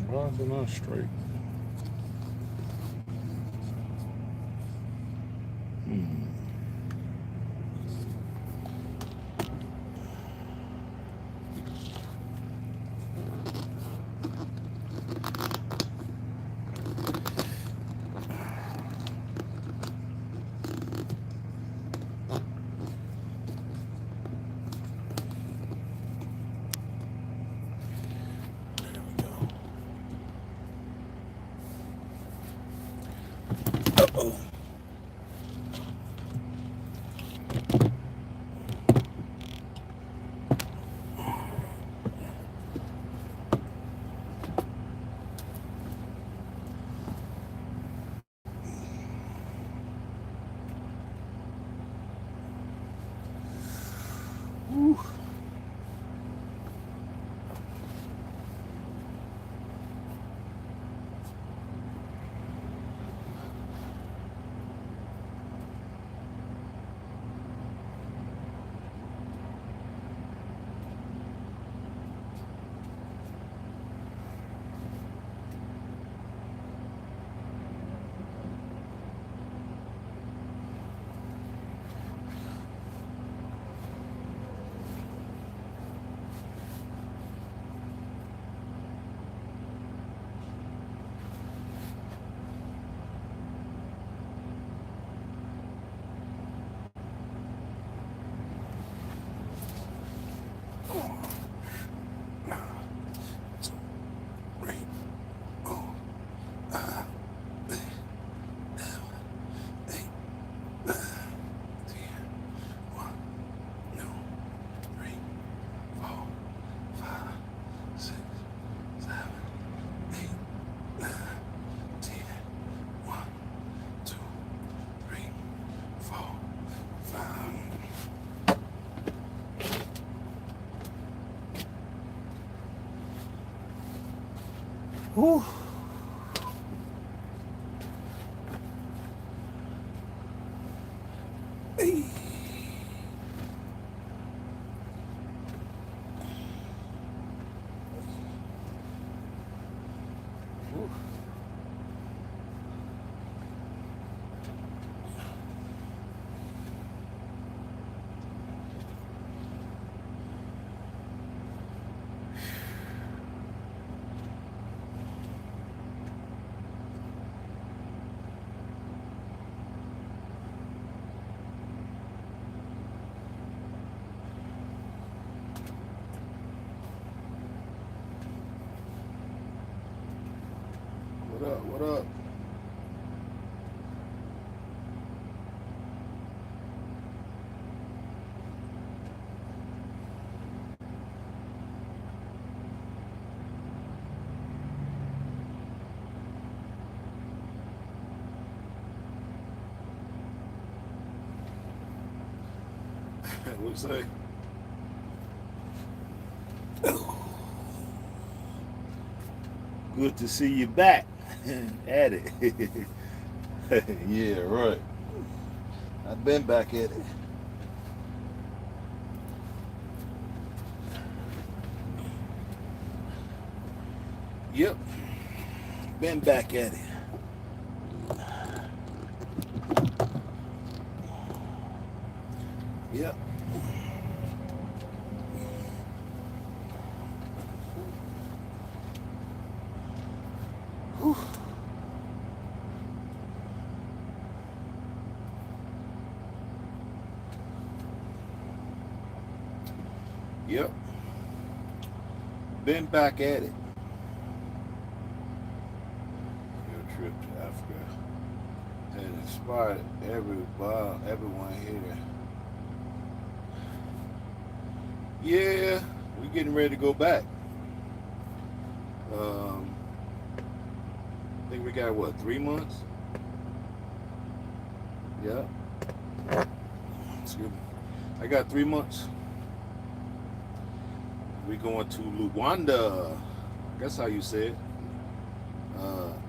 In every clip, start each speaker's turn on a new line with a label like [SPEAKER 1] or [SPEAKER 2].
[SPEAKER 1] Why is it not straight? Hmm. Uh-oh. Whew. Whew. Hey. Whew. What up? What up? What you say? Good to see you back at it. Yeah, right. I've been back at it. Yep, been back at it. Yep. Whew. Yep, been back at it. Your trip to Africa has inspired everyone here. Yeah, we're getting ready to go back. I think we got what, 3 months? Yeah. Excuse me. I got 3 months. We going to Luanda. That's how you say it.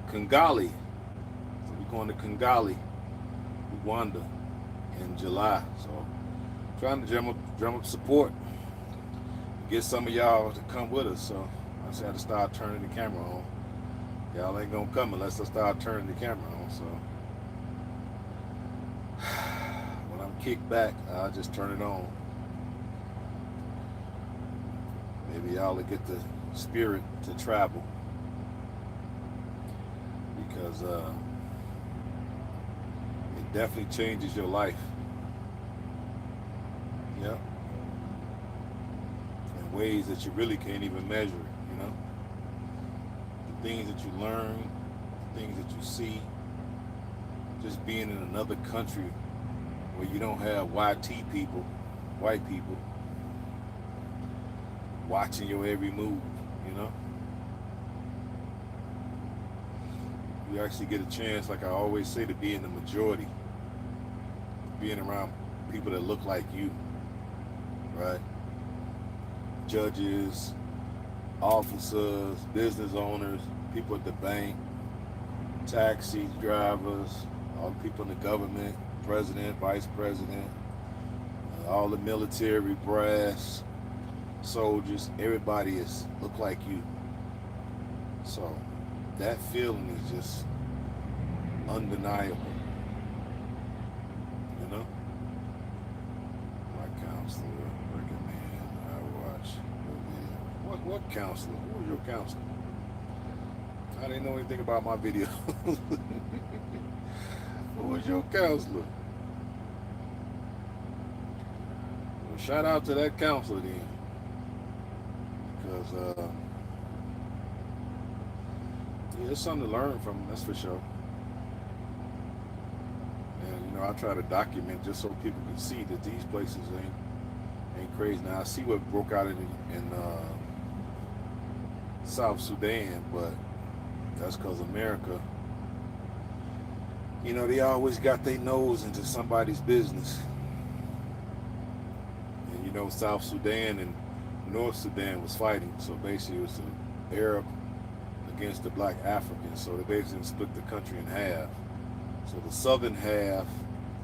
[SPEAKER 1] Kigali. So we going to Kigali, Luanda, in July. So trying to drum up support. Get some of y'all to come with us. So I just had to start turning the camera on. Y'all ain't gonna come unless I start turning the camera on. So when I'm kicked back, I'll just turn it on. Maybe y'all will get the spirit to travel, because it definitely changes your life. Yep. In ways that you really can't even measure, you know? The things that you learn, the things that you see, just being in another country where you don't have YT people, white people, watching your every move, you know? You actually get a chance, like I always say, to be in the majority, being around people that look like you, right? Judges, officers, business owners, people at the bank, taxi drivers, all the people in the government, president, vice president, all the military brass, soldiers, everybody is look like you. So that feeling is just undeniable, you know? My counselor recommend I watch your video. What counselor? Who was your counselor? I didn't know anything about my video. Who was your counselor? Well, shout out to that counselor then, because yeah, there's something to learn from him, that's for sure. And you know, I try to document just so people can see that these places ain't crazy. Now I see what broke out in South Sudan, but that's because America, you know, they always got their nose into somebody's business. And you know, South Sudan and North Sudan was fighting, so basically it was the Arab against the black Africans. So they basically split the country in half. So the southern half,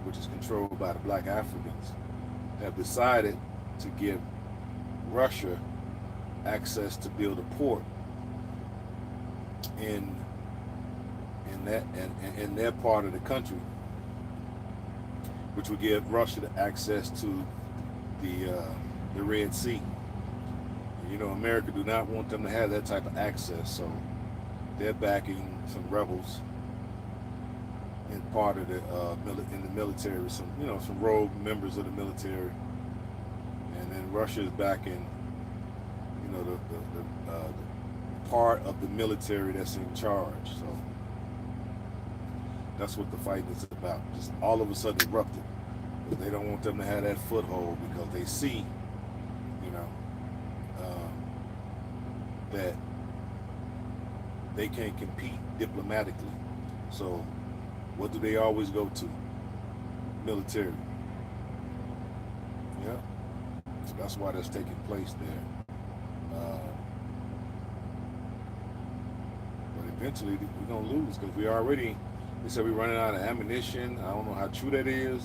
[SPEAKER 1] which is controlled by the black Africans, have decided to give Russia access to build a port in their part of the country, which would give Russia the access to the Red Sea. And, you know, America do not want them to have that type of access, so they're backing some rebels in part of the in the military, some rogue members of the military, and then Russia is backing, you know, the part of the military that's in charge. So that's what the fight is about. Just all of a sudden erupted. But they don't want them to have that foothold, because they see, you know, that they can't compete diplomatically. So what do they always go to? Military. Yeah. So that's why that's taking place there. But eventually we're going to lose, because they said we're running out of ammunition. I don't know how true that is.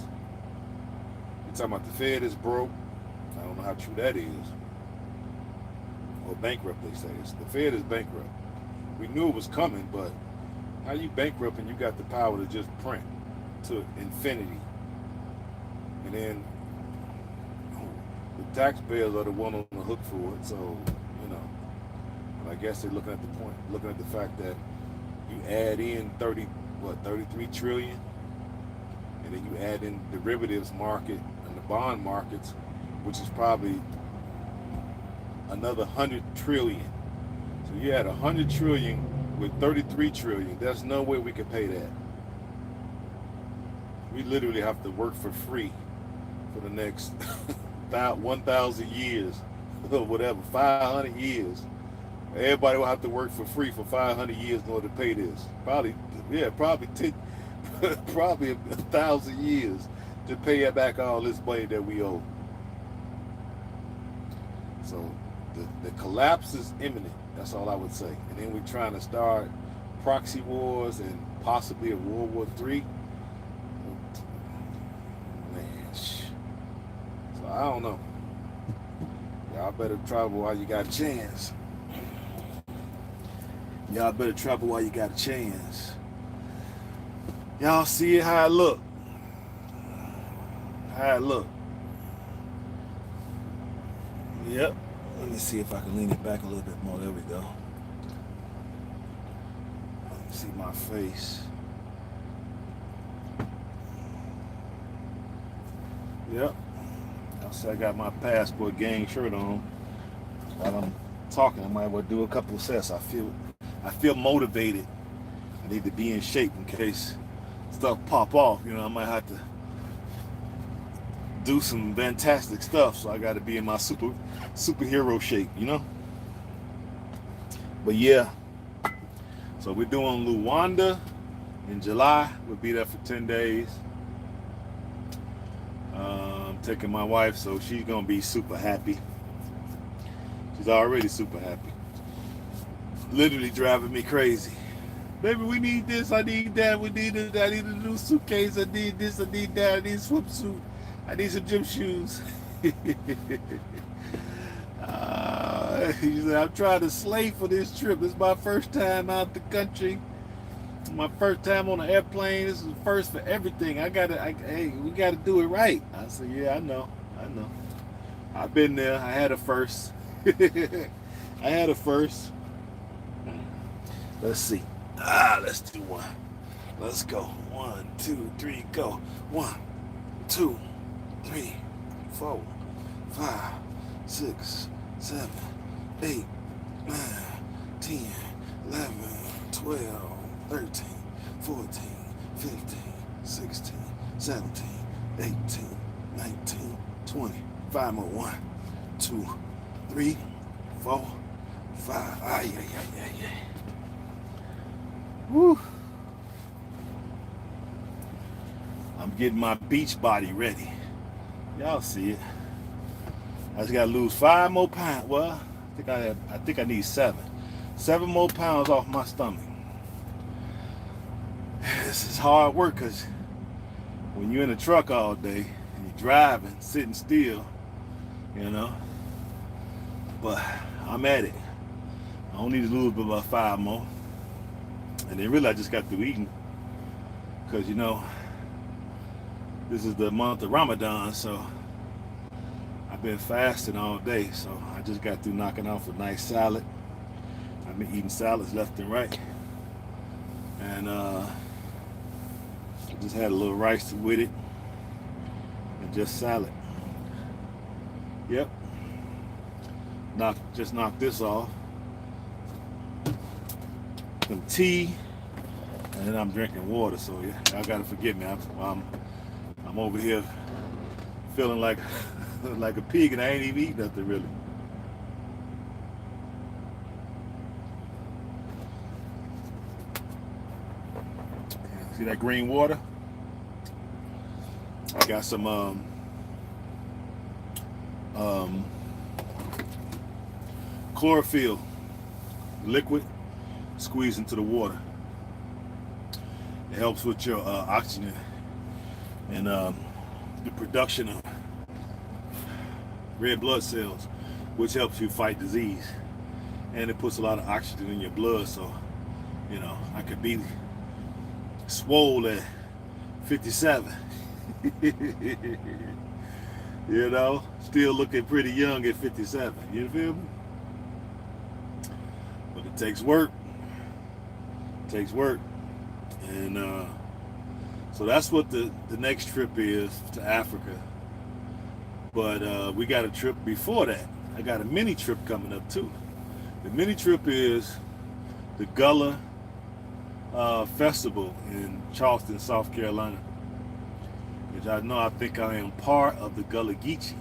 [SPEAKER 1] You're talking about the Fed is broke. I don't know how true that is. Or bankrupt, they say. The Fed is bankrupt. We knew it was coming, but how you bankrupt and you got the power to just print to infinity? And then the taxpayers are the one on the hook for it. So, you know, but I guess they're looking at the fact that you add in 33 trillion, and then you add in derivatives market and the bond markets, which is probably another 100 trillion. So you had 100 trillion with 33 trillion. There's no way we could pay that. We literally have to work for free for the next 1,000 years or whatever, 500 years. Everybody will have to work for free for 500 years in order to pay this. Probably 1,000 years to pay back all this money that we owe. So the collapse is imminent. That's all I would say. And then we're trying to start proxy wars and possibly a World War III. Man, so I don't know. Y'all better travel while you got a chance. Y'all better travel while you got a chance. Y'all see it how it look. How it look. Yep. Let me see if I can lean it back a little bit more. There we go. Let me see my face. Yep. I see I got my passport gang shirt on. While I'm talking, I might well do a couple of sets. I feel motivated. I need to be in shape in case stuff pop off. You know, I might have to do some fantastic stuff, so I got to be in my superhero shape, you know. But yeah, so we're doing Luanda in July. We'll be there for 10 days. I'm taking my wife, so she's gonna be super happy. She's already super happy. Literally driving me crazy. Baby, we need this, I need that, we need this, I need a new suitcase, I need this, I need that, I need a swimsuit, I need some gym shoes. He said, I'm trying to slave for this trip. This is my first time out the country. My first time on an airplane. This is the first for everything. Hey, we gotta do it right. I said, yeah, I know. I've been there. I had a first. I had a first. Let's see. Let's do one. Let's go. 1, 2, 3, go. 1, 2, 3, 4, 5, 6, 7, 8, 9, 10, 11, 12, 13, 14, 15, 16, 17, 18, 19, 20. 5 more. 1, 2, 3, 4, 5. Yeah. Woo. I'm getting my beach body ready. Y'all see it. I just gotta lose 5 more pounds. Well, I think I need 7. 7 more pounds off my stomach. This is hard work because when you're in the truck all day and you're driving, sitting still, you know. But I'm at it. I don't need to lose but about 5 more. And then really I just got through eating because, you know, this is the month of Ramadan, so I've been fasting all day. So I just got through knocking off a nice salad. I've been eating salads left and right. And I just had a little rice with it and just salad. Yep. Just knocked this off. Some tea, and then I'm drinking water. So yeah, y'all gotta forgive me. I'm over here feeling like like a pig, and I ain't even eating nothing really. See that green water? I got some chlorophyll liquid squeezed into the water. It helps with your oxygen and the production of red blood cells, which helps you fight disease. And it puts a lot of oxygen in your blood, so you know I could be swole at 57. You know, still looking pretty young at 57. You feel me? But it takes work. It takes work. And so that's what the next trip is to Africa. But we got a trip before that. I got a mini trip coming up too. The mini trip is the Gullah Festival in Charleston, South Carolina. Which I think I am part of the Gullah Geechee.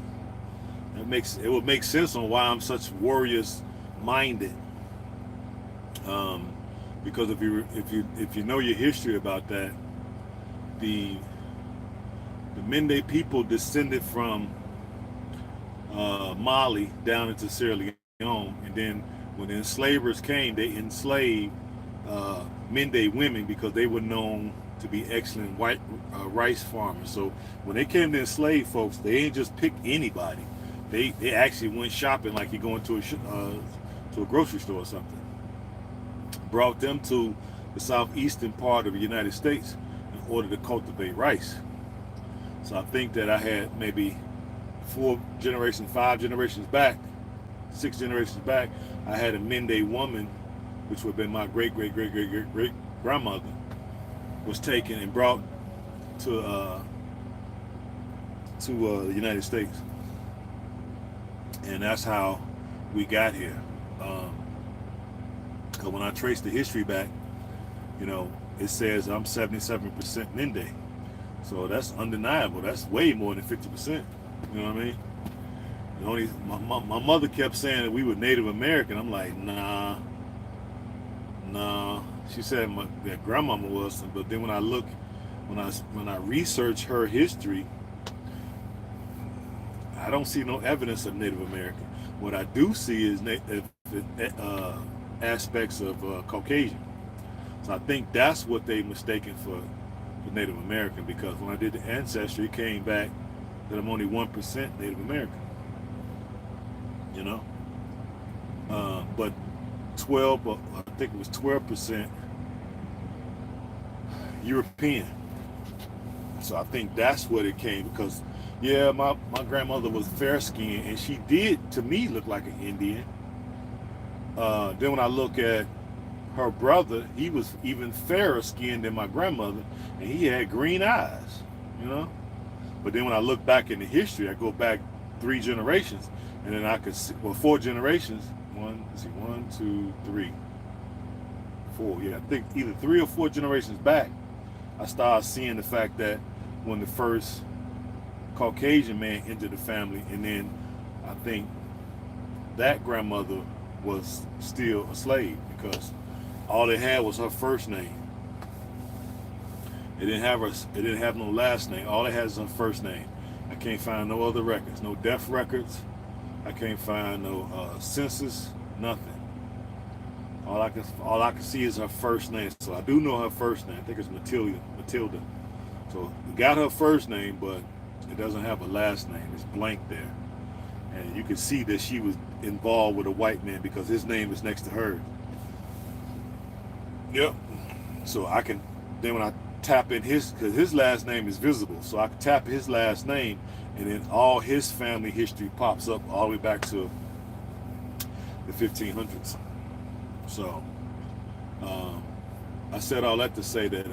[SPEAKER 1] It would make sense on why I'm such warriors minded. Because if you know your history about that, the Mende people descended from Mali down into Sierra Leone, and then when the enslavers came, they enslaved Mende women because they were known to be excellent white rice farmers. So when they came to enslave folks, they ain't just pick anybody. They actually went shopping like you're going to a grocery store or something. brought them to the southeastern part of the United States in order to cultivate rice. So I think that I had maybe 5 generations back, 6 generations back, I had a Mende woman, which would have been my great grandmother, was taken and brought to the United States, and that's how we got here. Because when I trace the history back, you know, it says I'm 77% Mende, so that's undeniable. That's way more than 50%. You know what I mean? The only my mother kept saying that we were Native American. I'm like, nah. She said that grandmama was, but then when I research her history, I don't see no evidence of Native American. What I do see is aspects of Caucasian. So I think that's what they mistaken for Native American, because when I did the ancestry, it came back that I'm only 1% Native American. You know, but 12, I think it was 12% European. So I think that's what it came, because yeah, my grandmother was fair skinned and she did to me look like an Indian. Then when I look at her brother, he was even fairer skinned than my grandmother, and he had green eyes, you know. But then when I look back in the history, I go back 3 generations, and then I could see, well, 4 generations. 1, 2, 3, 4. Yeah, I think either 3 or 4 generations back, I started seeing the fact that when the first Caucasian man entered the family, and then I think that grandmother was still a slave, because all they had was her first name. It didn't have no last name. All it has is her first name. I can't find no other records, no death records. I can't find no census, nothing. All I can see is her first name. So I do know her first name. I think it's Matilda. So we got her first name, but it doesn't have a last name. It's blank there. And you can see that she was involved with a white man because his name is next to hers. Yep. So I can, then when I tap in because his last name is visible, so I can tap his last name, and then all his family history pops up all the way back to the 1500s. So I said all that to say that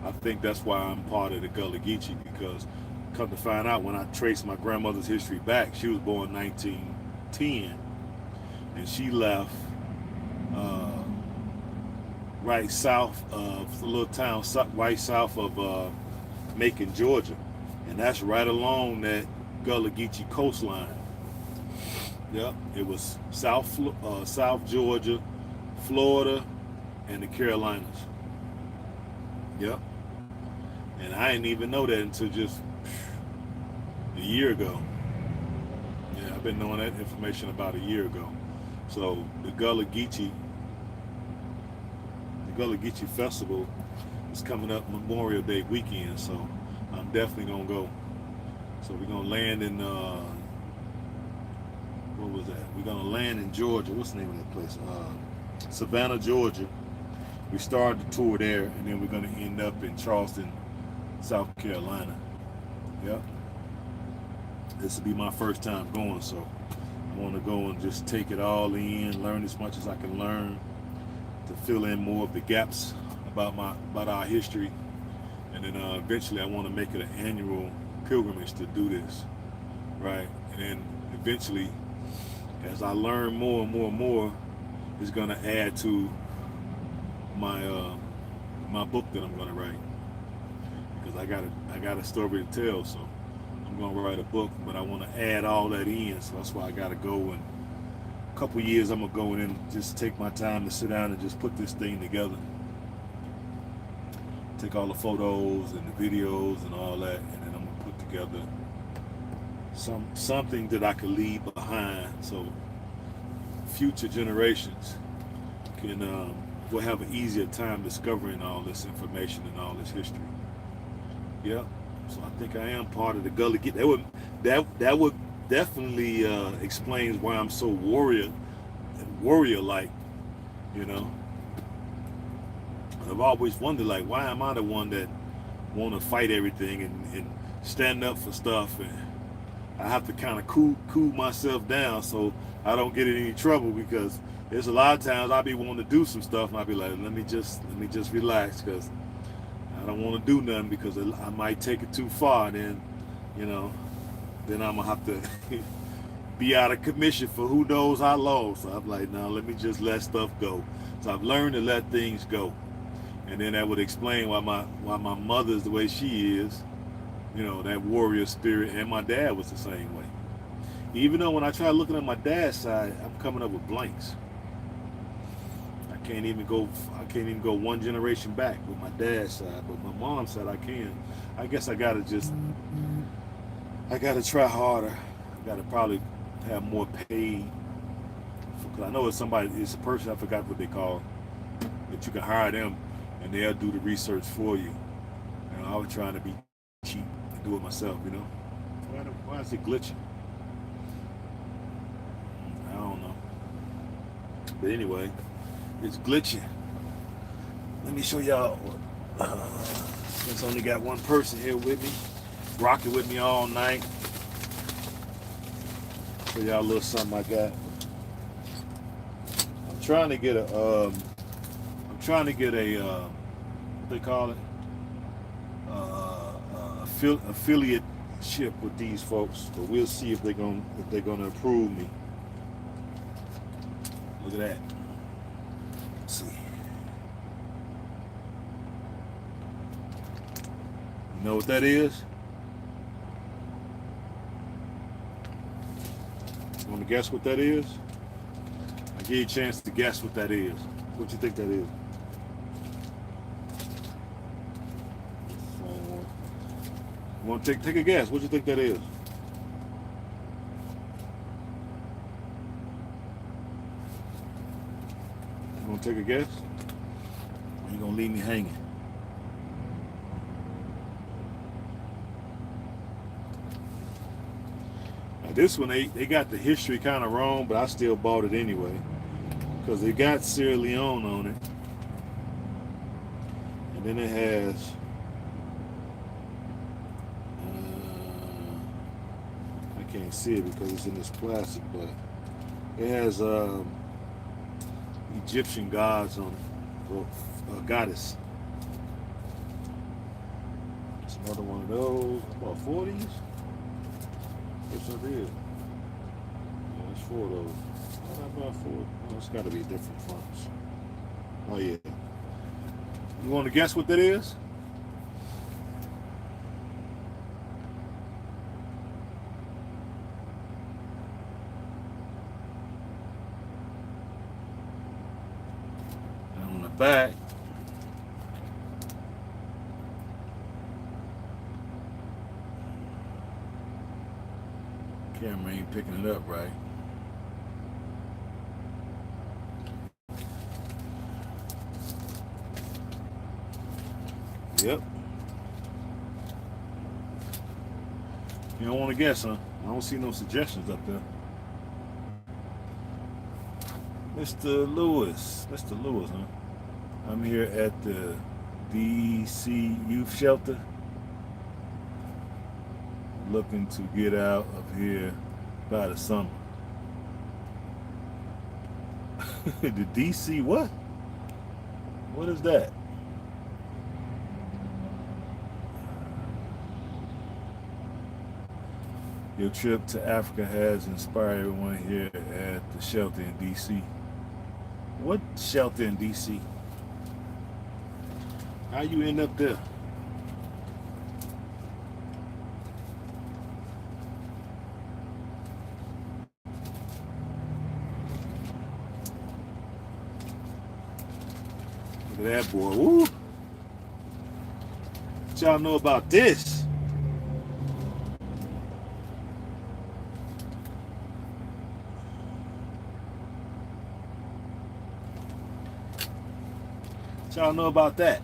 [SPEAKER 1] I think that's why I'm part of the Gullah Geechee, because come to find out, when I trace my grandmother's history back, she was born 1910, and she left right south of the little town, right south of Macon, Georgia, and that's right along that Gullah Geechee coastline. Yep, it was South Georgia, Florida, and the Carolinas. Yep, and I didn't even know that until just a year ago. Yeah, I've been knowing that information about a year ago. So the Gullah Geechee Festival is coming up Memorial Day weekend, so I'm definitely gonna go. So we're gonna land in what was that? We're gonna land in Georgia. What's the name of that place? Savannah, Georgia. We started the tour there, and then we're gonna end up in Charleston, South Carolina. Yep. This will be my first time going, so I want to go and just take it all in, learn as much as I can learn, to fill in more of the gaps about our history, and then eventually I want to make it an annual pilgrimage to do this, right? And then eventually, as I learn more and more and more, it's going to add to my my book that I'm going to write, because I got a story to tell. So I'm going to write a book, but I want to add all that in. So that's why I got to go, and a couple years I'm going to go in and just take my time to sit down and just put this thing together. Take all the photos and the videos and all that, and then I'm going to put together something that I could leave behind, so future generations will have an easier time discovering all this information and all this history. Yeah, so I think I am part of the Gullah Geechee. That would definitely explains why I'm so warrior-like, you know. I've always wondered, like, why am I the one that want to fight everything and stand up for stuff, and I have to kind of cool myself down so I don't get in any trouble, because there's a lot of times I be wanting to do some stuff and I be like, let me just relax, because I don't want to do nothing, because I might take it too far, then then I'm gonna have to be out of commission for who knows how long. So I'm like, no, let me just let stuff go. So I've learned to let things go, and then that would explain why my mother's the way she is. That warrior spirit, and my dad was the same way. Even though when I try looking at my dad's side, I'm coming up with blanks. I can't even go one generation back with my dad's side, but my mom's side I can. I guess I gotta try harder. I gotta probably have more paid. Because I know it's a person, I forgot what they call, that you can hire them and they'll do the research for you. I was trying to be cheap and do it myself, Why is it glitching? I don't know. But anyway, it's glitching. Let me show y'all. Since I only got one person here with me, rocking with me all night. Show y'all a little something I got. I'm trying to get a what they call it, affiliate ship with these folks, but we'll see if they're gonna approve me. Look at that. Let's see. You know what that is? You want to guess what that is? I give you a chance to guess what that is. What you think that is? You want to take a guess? What you think that is? You want to take a guess? Or you gonna leave me hanging? Now this one, they got the history kind of wrong, but I still bought it anyway, because they got Sierra Leone on it, and then it has I can't see it because it's in this plastic, but it has Egyptian gods on it, or goddess. It's another one of those. About 40s? What's up here? Yeah, there's 4 of those. Not about 4. Oh, it's got to be different fonts. Oh yeah. You want to guess what that is? And on the back, camera ain't picking it up right. Yep. You don't want to guess, huh? I don't see no suggestions up there. Mr. Lewis, huh? I'm here at the D.C. Youth Shelter, looking to get out of here by the summer. The D.C. what? What is that? Your trip to Africa has inspired everyone here at the shelter in D.C. What shelter in D.C.? How you end up there? Look at that boy. Woo! What y'all know about this? What y'all know about that?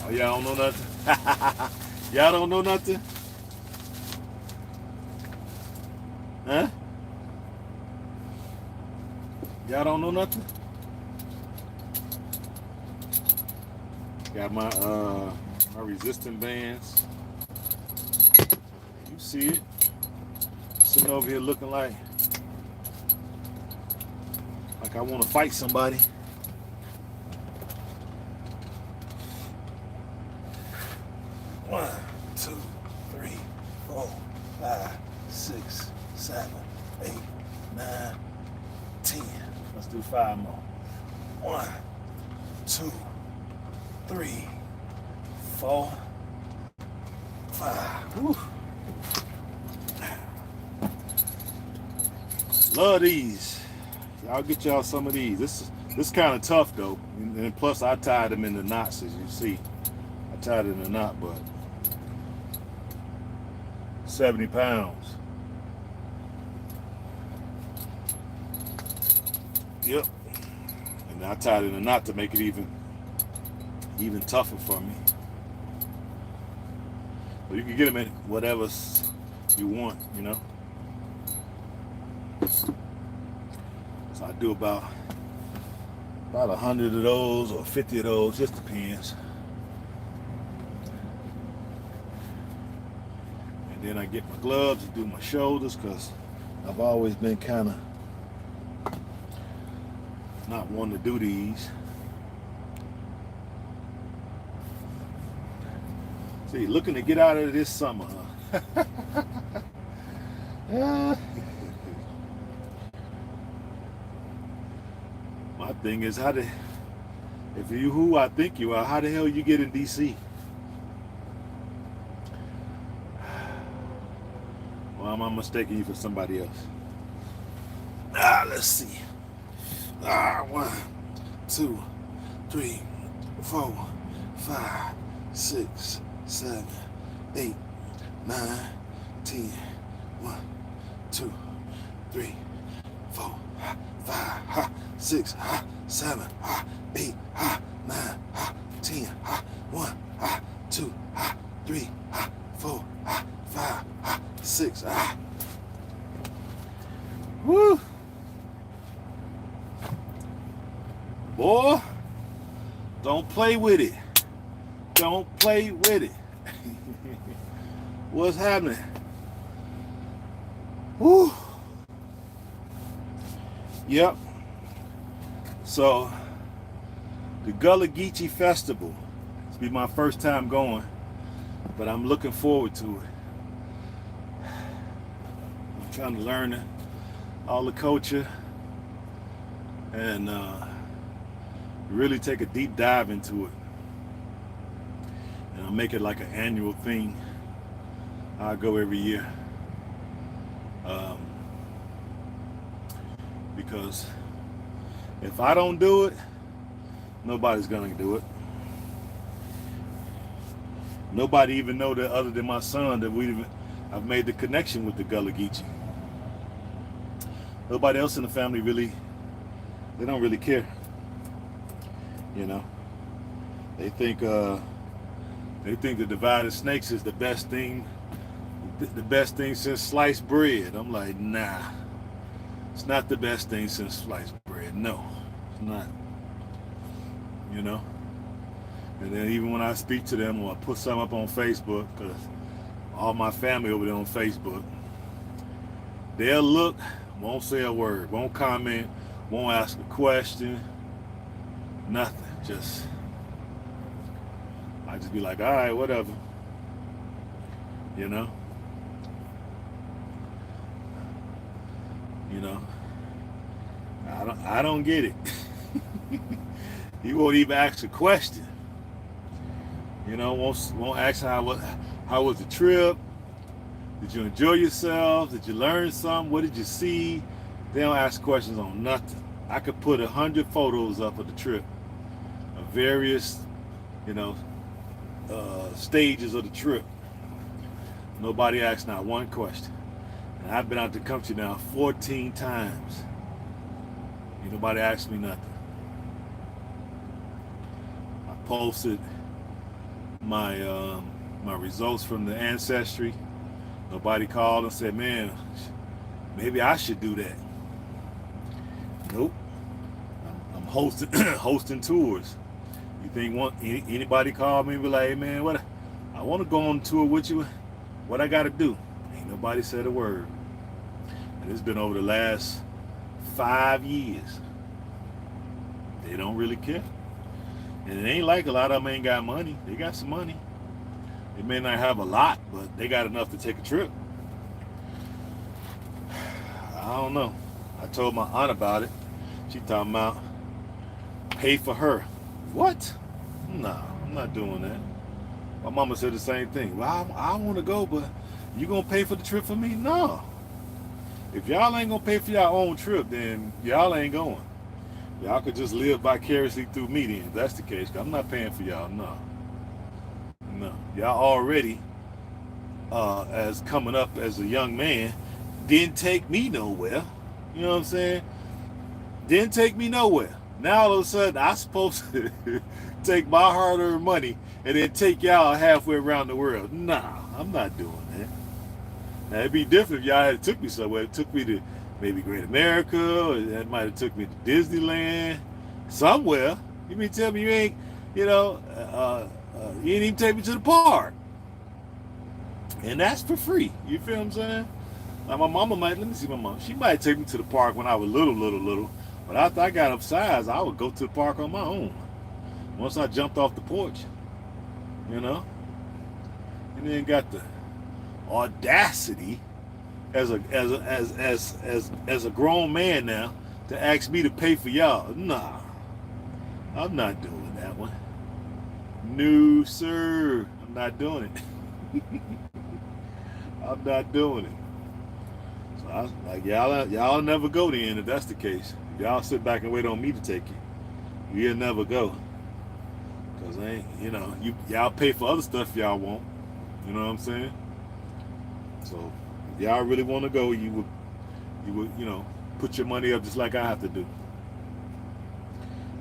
[SPEAKER 1] Oh, y'all don't know nothing? Y'all don't know nothing? Huh? Y'all don't know nothing? Got my resistant bands. You see it. Sitting over here looking like I want to fight somebody. One, two, three, 4, 5, 6, 7, 8, 9, 10. Let's do 5 more. 1, 2, 3, 4, 5. Whew. Love these. I'll get y'all some of these. This kind of tough though, and plus I tied them in the knots, as you see. I tied it in a knot, but 70 pounds. Yep. And I tied it in a knot to make it even tougher for me. But you can get them in whatever you want, you know. So I do about 100 of those or 50 of those, just depends. And then I get my gloves to do my shoulders, because I've always been kind of not wanting to do these. See, looking to get out of this summer, huh? My thing is, if you who I think you are, how the hell you get in DC? Well, am I mistaking you for somebody else? Let's see. 1, 2, 3, 4, 5, 6, 7, 8, 9, 10. 1, 2, 3, 4, 5, 6, 7, 8, 9, 10. 1, 2, 3, 4, 5, 6. Woo! Boy, don't play with it. Don't play with it. What's happening? Woo! Yep. So, the Gullah Festival. It's be my first time going, but I'm looking forward to it. I'm trying to learn all the culture and really take a deep dive into it. And I'll make it like an annual thing. I go every year. Because if I don't do it, nobody's gonna do it. Nobody even know that other than my son that I've made the connection with the Gullah Geechee. Nobody else in the family they don't really care. You know, they think the divided snakes is the best thing since sliced bread. I'm like, nah, it's not the best thing since sliced bread. No, it's not. You know, and then even when I speak to them or I put something up on Facebook, because all my family over there on Facebook, they'll look, won't say a word, won't comment, won't ask a question, nothing. I just be like, all right, whatever. You know? I don't get it. He won't even ask a question. You know, won't ask how was the trip? Did you enjoy yourself? Did you learn something? What did you see? They don't ask questions on nothing. I could put 100 photos up of the trip of various, stages of the trip. Nobody asked not one question. And I've been out the country now 14 times. Ain't nobody asked me nothing. I posted my my results from the ancestry. Nobody called and said, man, maybe I should do that. Nope. I'm hosting tours. You think anybody call me and be like, hey man, what? I want to go on tour with you. What I got to do? Ain't nobody said a word. And it's been over the last 5 years. They don't really care. And it ain't like a lot of them ain't got money. They got some money. They may not have a lot, but they got enough to take a trip. I don't know. I told my aunt about it. She talking about pay for her. What? No, I'm not doing that. My mama said the same thing. Well, I want to go, but you gonna pay for the trip for me? No. If y'all ain't gonna pay for your own trip, then y'all ain't going. Y'all could just live vicariously through me then, if that's the case. 'Cause I'm not paying for y'all. No. No. Y'all already, as coming up as a young man, didn't take me nowhere. You know what I'm saying? Didn't take me nowhere. Now all of a sudden, I'm supposed to take my hard-earned money and then take y'all halfway around the world. Nah, I'm not doing that. Now, it'd be different if y'all had took me somewhere. It took me to maybe Great America, or that might have took me to Disneyland, somewhere. You mean tell me you ain't, you didn't even take me to the park. And that's for free. You feel what I'm saying? Now, my mama let me see my mom. She might take me to the park when I was little. But after I got upsized, I would go to the park on my own. Once I jumped off the porch, and then got the audacity as a grown man now to ask me to pay for y'all. Nah, I'm not doing that one. No, sir, I'm not doing it. I'm not doing it. So I was like, y'all never go then if that's the case. If y'all sit back and wait on me to take you, you'll never go. Cause y'all pay for other stuff y'all want. You know what I'm saying? So if y'all really want to go, you would put your money up just like I have to do.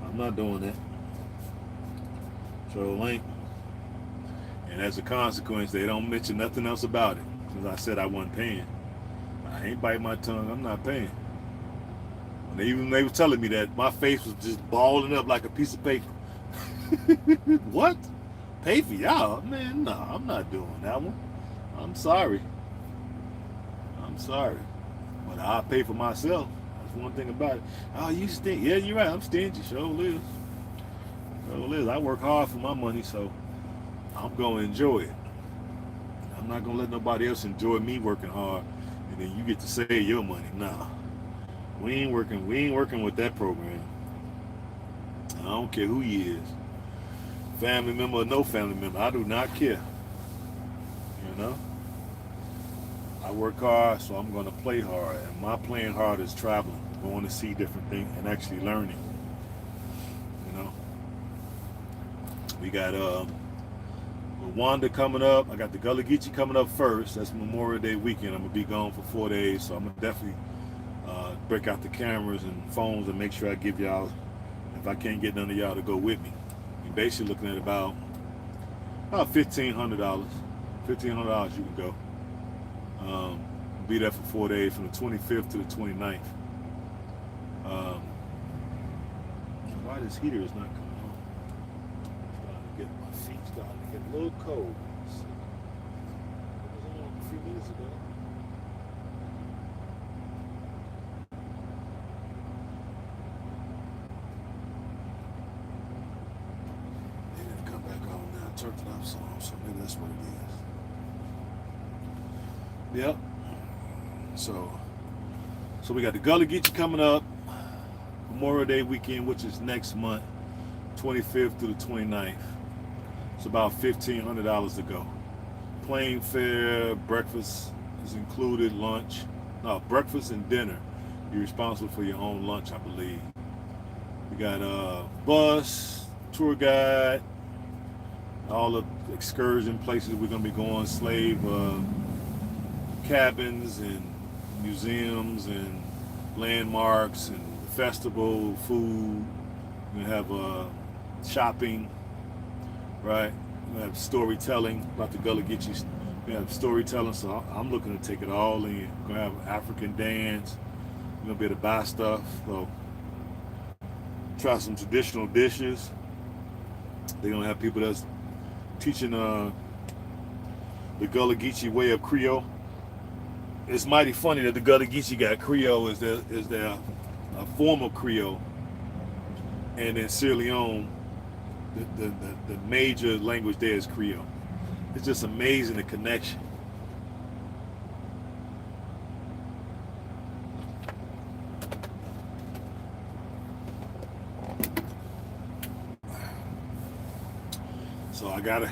[SPEAKER 1] I'm not doing that. So ain't. And as a consequence, they don't mention nothing else about it. Because I said I wasn't paying. I ain't biting my tongue. I'm not paying. When they were telling me that, my face was just balling up like a piece of paper. What? Pay for y'all? Man, no, I'm not doing that one. I'm sorry. But I'll pay for myself. That's one thing about it. Oh, you stingy. Yeah, you're right. I'm stingy. Sure live. I work hard for my money, so I'm going to enjoy it. I'm not going to let nobody else enjoy me working hard, and then you get to save your money. Nah. We ain't working with that program. I don't care who he is. Family member or no family member. I do not care. I work hard, so I'm going to play hard. And my playing hard is traveling, going to see different things and actually learning. We got Rwanda coming up. I got the Gullah Geechee coming up first. That's Memorial Day weekend. I'm going to be gone for 4 days, so I'm going to definitely break out the cameras and phones and make sure I give y'all, if I can't get none of y'all to go with me. You're basically looking at about $1,500. $1,500 you can go. Be there for 4 days from the 25th to the 29th. Why this heater is not coming on? My feet starting to get a little cold. It was on a few minutes ago. They didn't come back on now. I turned it off so maybe that's what it is. Yep. So we got the Gullah Geechee coming up, Memorial Day weekend, which is next month, 25th through the 29th. It's about $1,500 to go. Plane fare, breakfast is included, lunch. No, breakfast and dinner. You're responsible for your own lunch, I believe. We got a bus, tour guide, all the excursion places we're going to be going, slave cabins and museums and landmarks and festival, food. We're going to have shopping, right? We're going to have storytelling about the Gullah Geechee. We have storytelling, so I'm looking to take it all in. We're going to have African dance. We're going to be able to buy stuff. So try some traditional dishes. They're gonna have people that's teaching the Gullah Geechee way of Creole. It's mighty funny that the Gullah Geechee got Creole is their a form of Creole, and in Sierra Leone, the major language there is Creole. It's just amazing the connection. So I gotta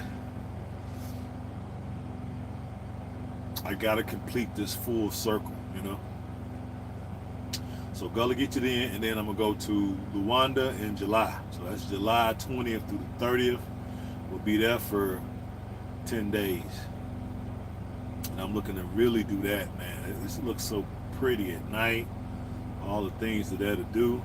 [SPEAKER 1] complete this full circle, you know. So Gullah Geechee then, and then I'm gonna go to Luanda in July. So that's July 20th through the 30th. We'll be there for 10 days. And I'm looking to really do that, man. This looks so pretty at night. All the things that are there to do.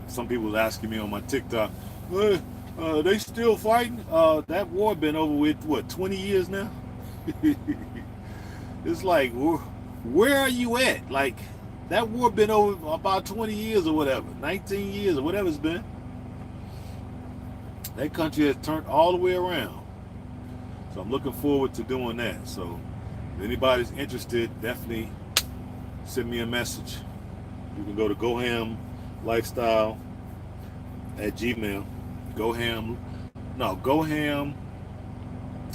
[SPEAKER 1] Some people asking me on my TikTok, they still fighting? That war been over with, what, 20 years now? It's like, where are you at? Like, that war been over about 20 years or whatever, 19 years or whatever it's been. That country has turned all the way around. So I'm looking forward to doing that. So if anybody's interested, definitely send me a message. You can go to H.A.M Lifestyle at Gmail. H.A.M.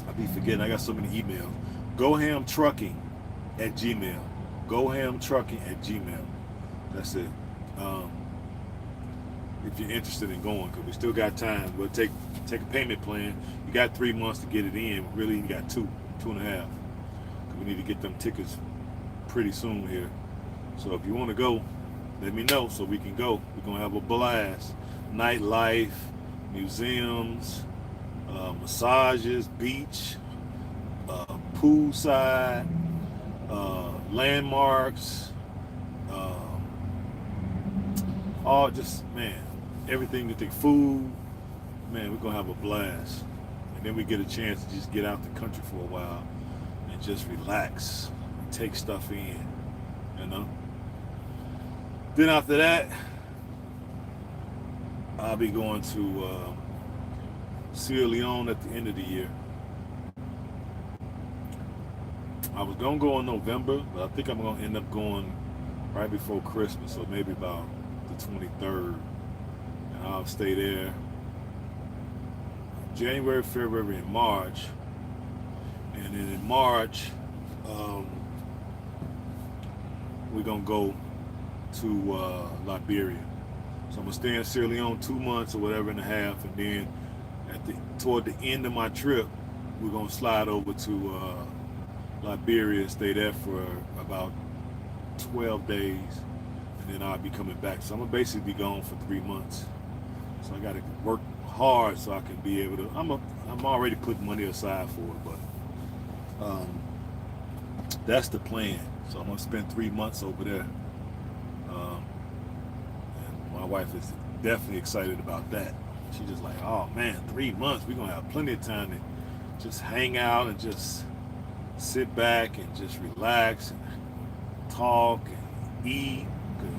[SPEAKER 1] I be forgetting, I got so many emails. H.A.M Trucking at Gmail. H.A.M Trucking at Gmail. That's it. If you're interested in going, because we still got time. We'll take a payment plan. You got 3 months to get it in. Really, you got 2.5. Because we need to get them tickets pretty soon here. So if you want to go, let me know so we can go. We're going to have a blast. Nightlife, museums, massages, beach, poolside, landmarks, all just, man, everything to think, food, man, we're gonna have a blast. And then we get a chance to just get out the country for a while and just relax and take stuff in, you know. Then after that, I'll be going to Sierra Leone at the end of the year. I was gonna go in November, but I think I'm gonna end up going right before Christmas, so maybe about the 23rd, and I'll stay there January, February, and March. And then in March, we're gonna go to Liberia. So I'm gonna stay in Sierra Leone 2 months or whatever and a half, and then toward the end of my trip, we're gonna slide over to Liberia, stay there for about 12 days, and then I'll be coming back. So I'm gonna basically be gone for 3 months. So I gotta work hard so I can be able to. I'm already putting money aside for it, but that's the plan. So I'm gonna spend 3 months over there, and my wife is definitely excited about that. She's just like, oh man, 3 months, we're gonna have plenty of time to just hang out and just sit back and just relax and talk and eat. Cause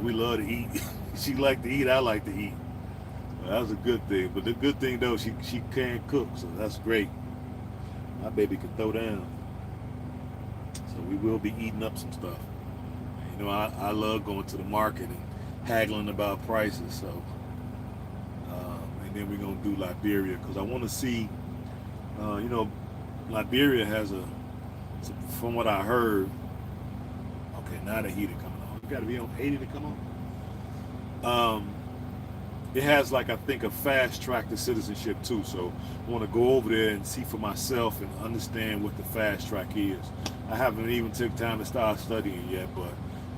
[SPEAKER 1] we love to eat. She like to eat, I like to eat. So that was a good thing. But the good thing though, she can cook, so that's great. My baby can throw down. So we will be eating up some stuff. You know, I love going to the market and haggling about prices. So, and then we're gonna do Liberia because I want to see. Liberia has from what I heard. Okay, now the heater coming on. You got to be on 80 to come on. It has I think a fast track to citizenship too. So I want to go over there and see for myself and understand what the fast track is. I haven't even took time to start studying yet, but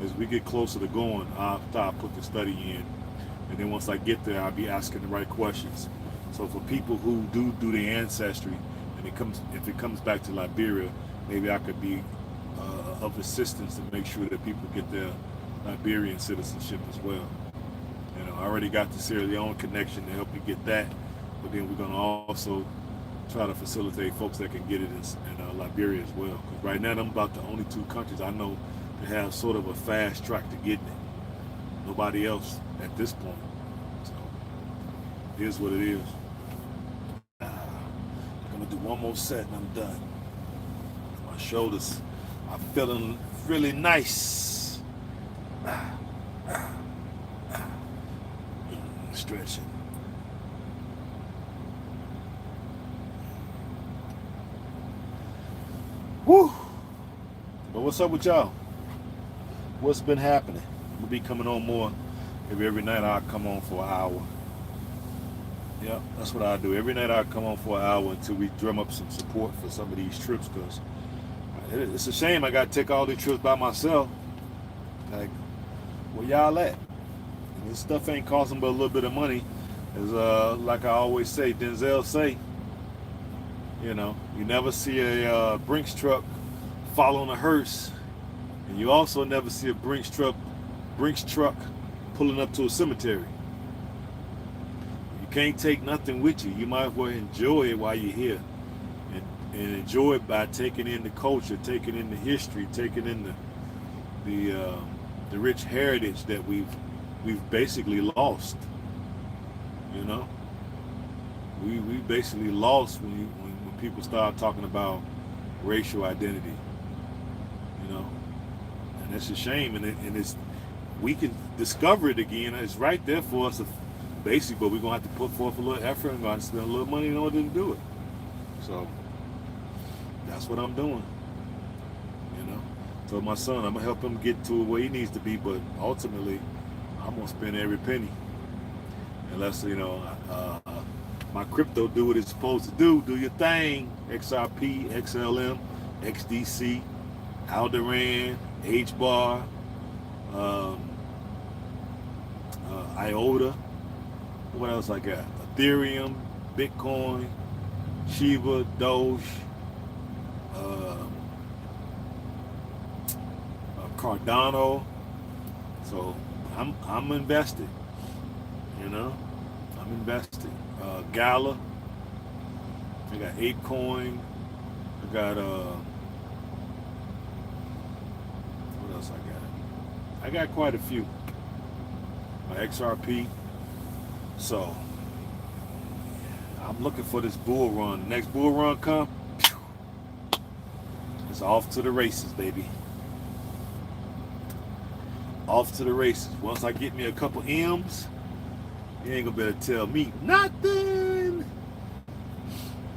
[SPEAKER 1] as we get closer to going, I'll start put the study in, and then once I get there, I'll be asking the right questions. So for people who do the ancestry, and if it comes back to Liberia, maybe I could be of assistance to make sure that people get their Liberian citizenship as well. You know, I already got the Sierra Leone connection to help me get that, but then we're gonna also try to facilitate folks that can get it in Liberia as well. Because right now, I'm about the only 2 countries I know that have sort of a fast track to getting it. Nobody else at this point. So It is what it is. I'm gonna do one more set and I'm done. My shoulders are feeling really nice. Stretching. Woo! But what's up with y'all? What's been happening? We'll be coming on more. Every night I'll come on for an hour. Yeah, that's what I do. Every night I come on for an hour until we drum up some support for some of these trips, because it's a shame I got to take all these trips by myself. Like, where y'all at? And this stuff ain't costing but a little bit of money. As like I always say, Denzel say, you know, you never see a Brinks truck following a hearse, and you also never see a Brinks truck pulling up to a cemetery. You can't take nothing with you. You might as well enjoy it while you're here, and enjoy it by taking in the culture, taking in the history, taking in the rich heritage that we've basically lost. You know, we basically lost when people start talking about racial identity. You know, and it's a shame, and it's we can discover it again. It's right there for us. Basically, but we're gonna have to put forth a little effort and gonna spend a little money in order to do it. So that's what I'm doing. You know, so my son, I'm gonna help him get to where he needs to be, but ultimately, I'm gonna spend every penny. Unless, you know, my crypto do what it's supposed to do. Do your thing. XRP, XLM, XDC, Alderan, HBAR, IOTA. What else I got? Ethereum, Bitcoin, Shiba, Doge, Cardano. So I'm invested. You know, I'm invested. Gala. I got ApeCoin. I got what else I got? I got quite a few. XRP. So I'm looking for this bull run. The next bull run come, it's off to the races, baby. Off to the races. Once I get me a couple M's, you ain't gonna be able to tell me nothing. You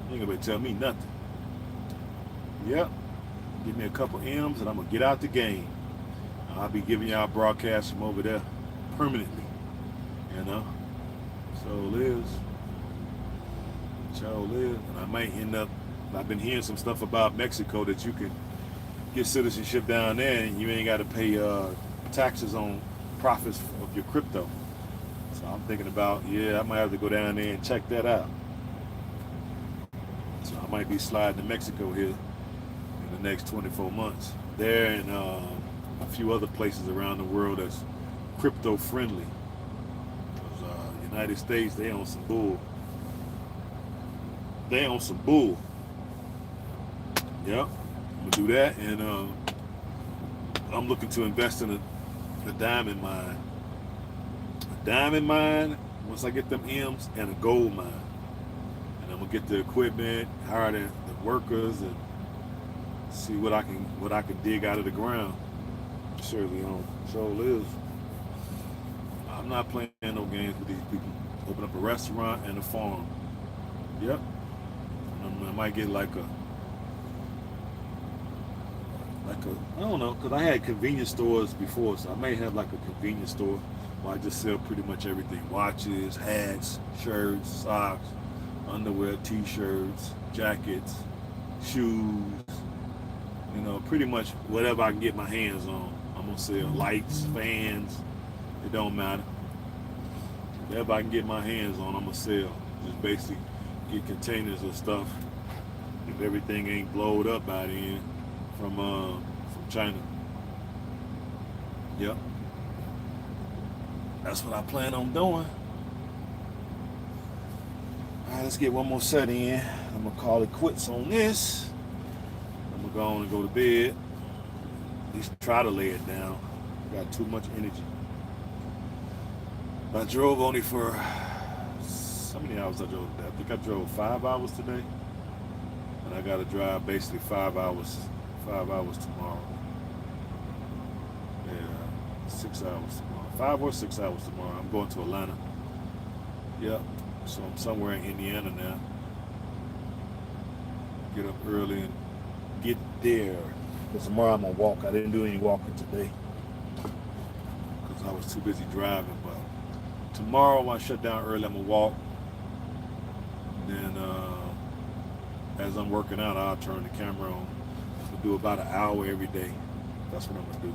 [SPEAKER 1] ain't gonna be able to tell me nothing. Yep. Give me a couple M's and I'm gonna get out the game. I'll be giving y'all broadcasts from over there permanently. You know? So lives. So live. And I might end up, I've been hearing some stuff about Mexico that you can get citizenship down there and you ain't gotta pay taxes on profits of your crypto. So I'm thinking about, I might have to go down there and check that out. So I might be sliding to Mexico here in the next 24 months. There and a few other places around the world that's crypto friendly. Because United States, they own some bull. They own some bull. Yep, I'm gonna do that, and I'm looking to invest in a diamond mine. A diamond mine, once I get them M's, and a gold mine. And I'm gonna get the equipment, hire the workers, and see what I can dig out of the ground. Surely on Show is. I'm not playing no games with these people. Open up a restaurant and a farm. Yep. I might get like a I don't know, because I had convenience stores before, so I may have like a convenience store where I just sell pretty much everything: watches, hats, shirts, socks, underwear, t-shirts, jackets, shoes, you know, pretty much whatever I can get my hands on. I'm gonna sell lights, fans, it don't matter. Whatever I can get my hands on, I'm gonna sell. Just basically get containers of stuff if everything ain't blowed up by then from China. Yep. That's what I plan on doing. Alright, let's get one more set in. I'm gonna call it quits on this. I'm gonna go on and go to bed. At least try to lay it down. I got too much energy. I drove only for hours. How many hours I drove today? I think I drove 5 hours today, and I got to drive basically 5 hours. 5 hours tomorrow. Yeah, 6 hours tomorrow. 5 or 6 hours tomorrow. I'm going to Atlanta. Yep. So I'm somewhere in Indiana now. Get up early and get there. Because tomorrow I'm gonna walk. I didn't do any walking today because I was too busy driving. But tomorrow when I shut down early, I'm gonna walk. Then as I'm working out, I'll turn the camera on. I'll do about an hour every day. That's what I'm gonna do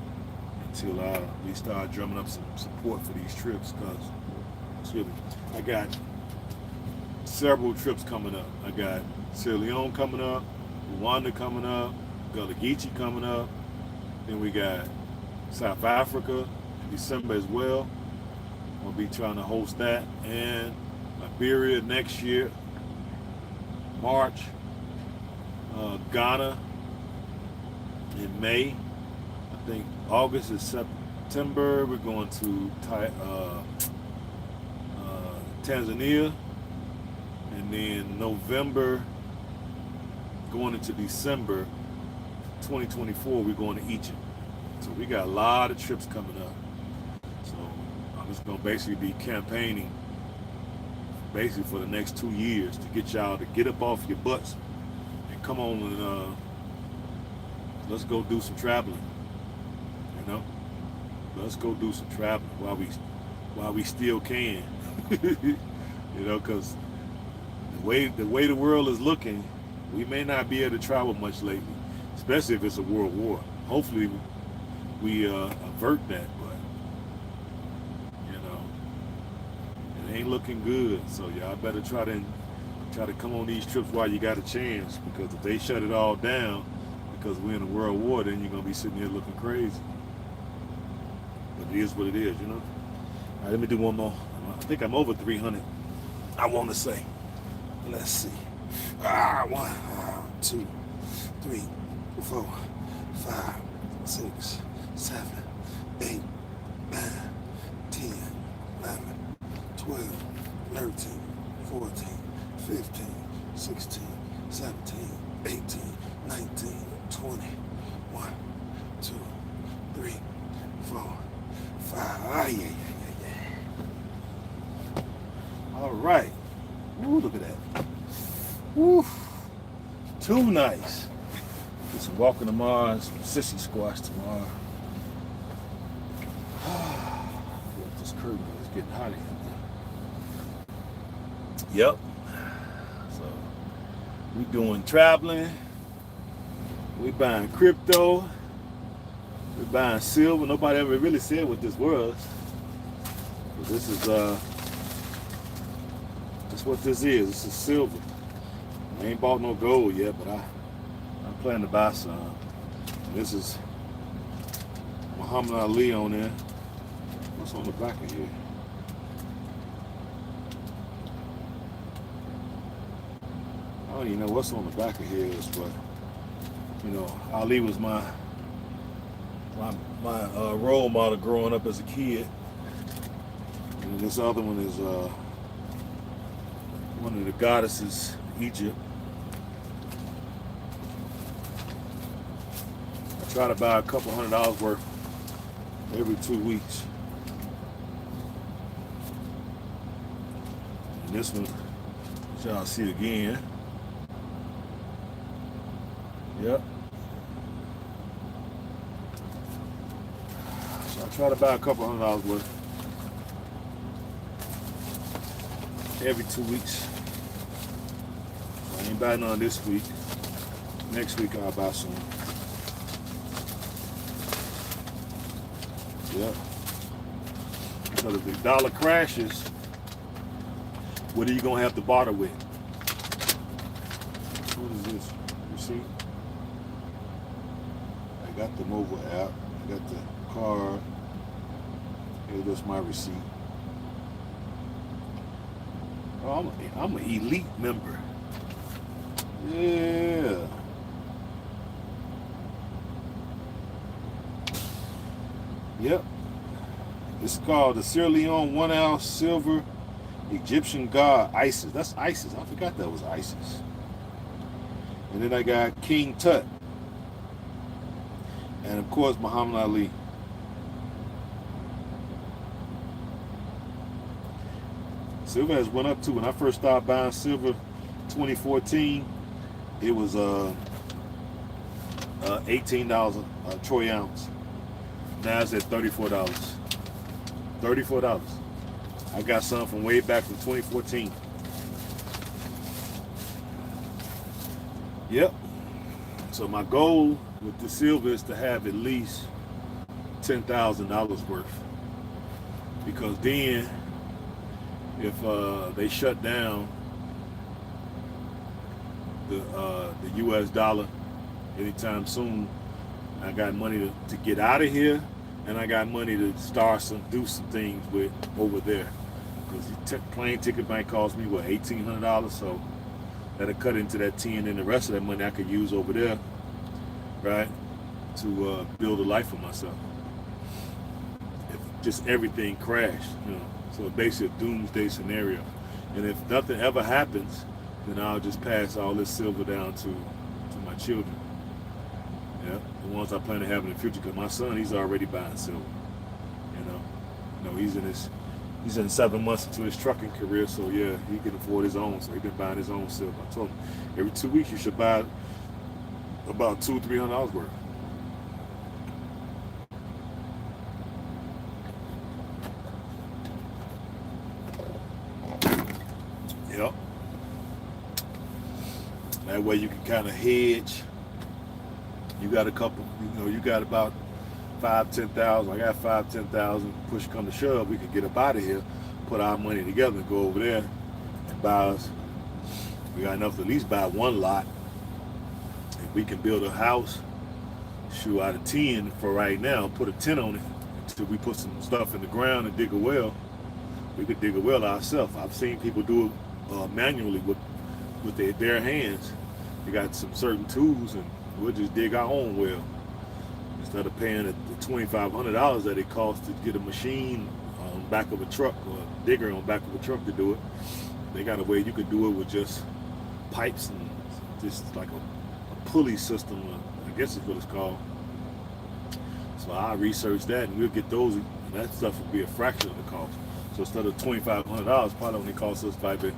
[SPEAKER 1] until we start drumming up some support for these trips. Because excuse me, I got several trips coming up. I got Sierra Leone coming up, Rwanda coming up, Gullah coming up. Then we got South Africa in December as well. We'll be trying to host that. And Liberia next year, March. Ghana in May. I think August is September. We're going to Tanzania. And then November, going into December 2024, we're going to Egypt. So we got a lot of trips coming up. So I'm just going to basically be campaigning basically for the next 2 years to get y'all to get up off your butts and come on and let's go do some traveling. You know, let's go do some traveling while we still can. You know, because the way the world is looking, we may not be able to travel much lately, especially if it's a world war. Hopefully we avert that, but you know, it ain't looking good. So y'all better try to come on these trips while you got a chance, because if they shut it all down because we're in a world war, then you're gonna be sitting here looking crazy. But it is what it is, you know. All right, let me do one more. I think I'm over 300. I want to say. Let's see. 1, 2, 3, 4, 5, 6, 7, 8, 9, 10, 11, 12, 13, 14, 15, 16, 17, 18, 19, 20, 1, 2, 3, 4, 5. Yeah. All right. Ooh, look at that. Ooh, too nice. Get some walking tomorrow and some sissy squash tomorrow. This curtain is getting hot in here. Yep. So we doing traveling. We buying crypto. We buying silver. Nobody ever really said what this was. But this is that's what this is. This is silver. I ain't bought no gold yet, but I'm planning to buy some. This is Muhammad Ali on there. What's on the back of here? I don't even know what's on the back of here is, but you know, Ali was my role model growing up as a kid. And this other one is one of the goddesses, Egypt. I try to buy a couple $100 worth every 2 weeks. And this one, which y'all see again. Yep. So I try to buy a couple $100 worth every 2 weeks. I ain't buying none this week. Next week I'll buy some. Yep. Because if the dollar crashes, what are you gonna have to barter with? What is this? Receipt? I got the mobile app. I got the card. Here's my receipt. Oh, I'm an elite member. Yeah. Yep. It's called the Sierra Leone 1 ounce silver Egyptian god Isis. That's Isis. I forgot that was Isis. And then I got King Tut. And of course, Muhammad Ali. Silver has went up too. When I first started buying silver, 2014, it was $18 a troy ounce. Now it's at $34. $34. I got some from way back from 2014. Yep. So my goal with the silver is to have at least $10,000 worth, because then if they shut down the U.S. dollar anytime soon, I got money to get out of here, and I got money to do some things with over there, because the plane ticket might cost me what, $1,800, so that'll cut into that 10, and the rest of that money I could use over there, right, to build a life for myself. If just everything crashed, you know. So basically a doomsday scenario. And if nothing ever happens, then I'll just pass all this silver down to my children. Yeah, the ones I plan to have in the future. Because my son, he's already buying silver. You know, he's in 7 months into his trucking career, so yeah, he can afford his own. So he's been buying his own silver. I told him every 2 weeks you should buy about $200-300 worth. Yep. That way you can kind of hedge. You got a couple, you got about 5-10,000. I got 5-10,000. Push come to shove, we can get up out of here, put our money together, and go over there and buy us. We got enough to at least buy one lot. If we can build a house, shoot, out of 10 for right now, put a 10 on it until we put some stuff in the ground and dig a well. We could dig a well ourselves. I've seen people do it manually with their bare hands. They got some certain tools, and we'll just dig our own well instead of paying the $2,500 that it costs to get a machine on the back of a truck, or a digger on the back of a truck to do it. They got a way you could do it with just pipes and just like a pulley system, I guess is what it's called. So I researched that, and we'll get those, and that stuff will be a fraction of the cost. So instead of $2,500, probably only costs us probably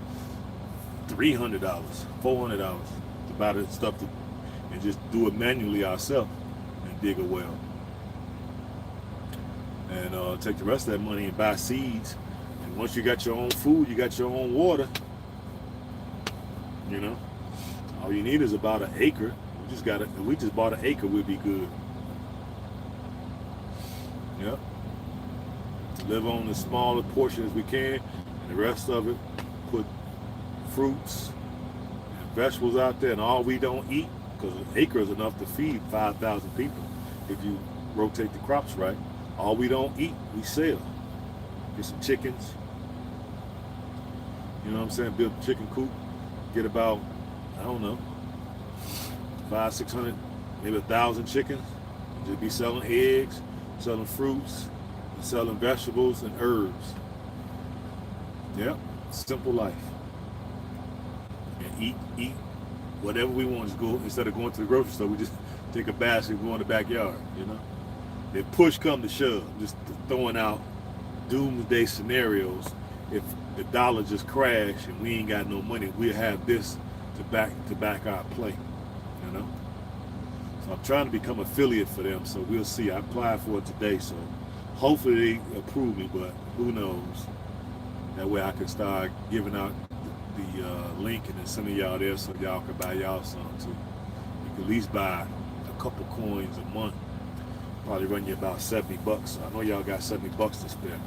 [SPEAKER 1] $300, $400 to buy the stuff and just do it manually ourselves and dig a well. And take the rest of that money and buy seeds. And once you got your own food, you got your own water. You know, all you need is about an acre. If we just bought an acre, we'd be good. Yep. Live on the smaller portion as we can, and the rest of it, put fruits and vegetables out there, and all we don't eat, because an acre is enough to feed 5,000 people if you rotate the crops right. All we don't eat, we sell. Get some chickens. You know what I'm saying? Build a chicken coop. Get about, I don't know, 500-600, maybe 1,000 chickens. Just be selling eggs, selling fruits, selling vegetables and herbs. Yep, simple life. And eat whatever we want. Just go, instead of going to the grocery store, we just take a basket and go in the backyard, you know. If push come to shove, just throwing out doomsday scenarios. If the dollar just crashed and we ain't got no money, we'll have this to back our play, you know. So I'm trying to become affiliate for them, so we'll see. I applied for it today, so hopefully they approve me, but who knows. That way I can start giving out the link and then sending y'all there so y'all can buy y'all some too. You can at least buy a couple coins a month. Probably run you about $70. So I know y'all got $70 to spare.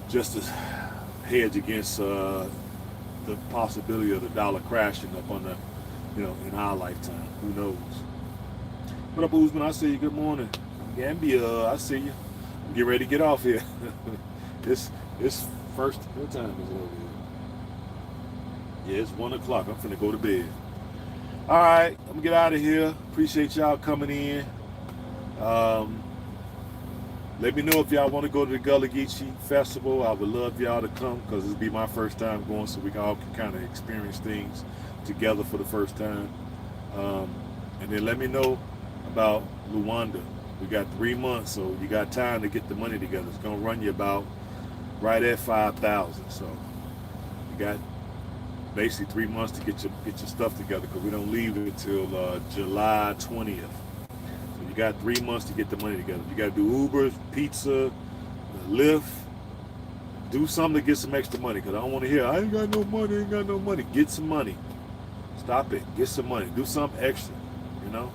[SPEAKER 1] Just to hedge against the possibility of the dollar crashing up on the, in our lifetime. Who knows? What up, Usman? I see you. Good morning. Gambia, I see you. Get ready to get off here. This first, what time is it over here? Yeah, it's 1 o'clock. I'm finna go to bed. All right, I'm gonna get out of here. Appreciate y'all coming in. Let me know if y'all want to go to the Gullah Festival. I would love y'all to come because it'll be my first time going, so we all can kind of experience things together for the first time. Um, and then let me know about Luanda. We got 3 months, so you got time to get the money together. It's gonna run you about right at 5,000. So you got basically 3 months to get your stuff together because we don't leave it until July 20th. So you got 3 months to get the money together. You got to do Uber, pizza, Lyft. Do something to get some extra money because I don't want to hear I ain't got no money, ain't got no money. Get some money. Stop it. Get some money. Do something extra. You know.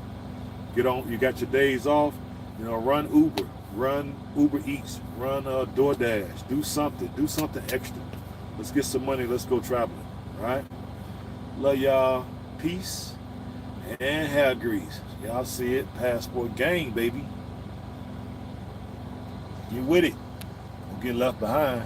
[SPEAKER 1] Get on. You got your days off. You know. Run Uber. Run Uber Eats. Run DoorDash. Do something. Do something extra. Let's get some money. Let's go traveling. All right. Love y'all. Peace and hair grease. Y'all see it. Passport gang, baby. You with it. Don't get left behind.